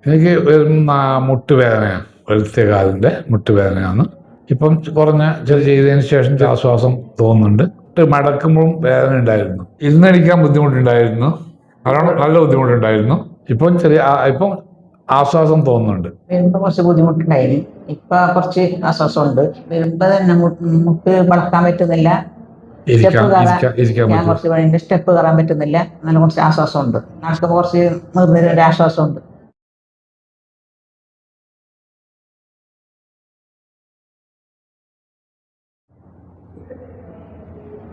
എനിക്ക് മുട്ടുവേദനയാണ്, വലത്തെ കാലിൻ്റെ മുട്ടുവേദനയാണ്. ഇപ്പം കുറഞ്ഞ ചെയ്തതിന് ശേഷം ആശ്വാസം തോന്നുന്നുണ്ട്. മടക്കുമ്പോഴും വേദന ഉണ്ടായിരുന്നു, ഇരുന്നടിക്കാൻ ബുദ്ധിമുട്ടുണ്ടായിരുന്നു, നല്ലോണം നല്ല ബുദ്ധിമുട്ടുണ്ടായിരുന്നു. ഇപ്പം ആശ്വാസം തോന്നുന്നുണ്ട്. വരുമ്പോ കുറച്ച് ബുദ്ധിമുട്ടുണ്ടായിരുന്നു, ഇപ്പൊ കുറച്ച് ആശ്വാസമുണ്ട്. വരുമ്പോ തന്നെ മുട്ട് വളക്കാൻ പറ്റുന്നില്ല, ഞാൻ കുറച്ച് വഴിന്റെ സ്റ്റെപ്പ് കയറാൻ പറ്റുന്നില്ല, നല്ല കുറച്ച് ആശ്വാസമുണ്ട്. നടക്കുമ്പോൾ കുറച്ച് നിർന്നൊരു ആശ്വാസമുണ്ട്.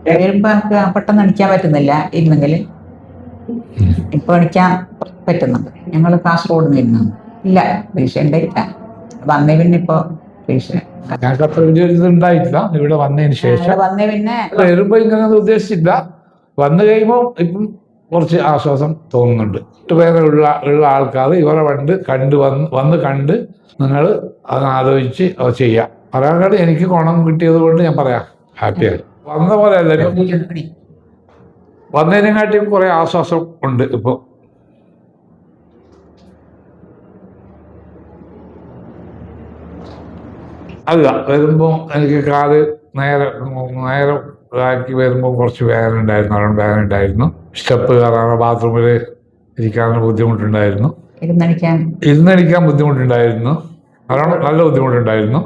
വരുമ്പോ എനിക്ക് പെട്ടെന്ന് അടിക്കാൻ പറ്റുന്നില്ല, ഇരുന്നെങ്കിൽ ഇപ്പൊ അടിക്കാൻ പറ്റുന്നുണ്ട്. ഞങ്ങൾ കാസർഗോഡ് നിന്ന് ഇല്ല പരീക്ഷ ഉണ്ടായില്ല, വന്നേ പിന്നെ ഇപ്പൊ പരീക്ഷ ഉണ്ടായിട്ടില്ല. ഇവിടെ വന്നതിന് ശേഷം പിന്നെ വരുമ്പോ ഇങ്ങനെ ഉദ്ദേശിച്ചില്ല. വന്നു കഴിയുമ്പോൾ ഇപ്പം കുറച്ച് ആശ്വാസം തോന്നുന്നുണ്ട്. വേറെ ഉള്ള ആൾക്കാർ ഇവരെ വന്ന് കണ്ട് നിങ്ങൾ അത് ആലോചിച്ച് അത് ചെയ്യാം. പറയാനാണ് എനിക്ക് ഗുണം കിട്ടിയത് കൊണ്ട് ഞാൻ പറയാം, ഹാപ്പിയായി. വന്ന പോലെ അല്ല, വന്നതിനെക്കാട്ടിയും കുറെ ആശ്വാസം ഉണ്ട് ഇപ്പോൾ. അല്ല, വരുമ്പോൾ എനിക്ക് കാല് നേരെ ആക്കി വരുമ്പോൾ കുറച്ച് വേദന ഉണ്ടായിരുന്നു, നല്ലോണം വേദന ഉണ്ടായിരുന്നു. സ്റ്റെപ്പ് കയറാനോ ബാത്റൂമിൽ ഇരിക്കാനോ ബുദ്ധിമുട്ടുണ്ടായിരുന്നു, ഇരുന്നടിക്കാൻ ബുദ്ധിമുട്ടുണ്ടായിരുന്നു, നല്ലോണം നല്ല ബുദ്ധിമുട്ടുണ്ടായിരുന്നു.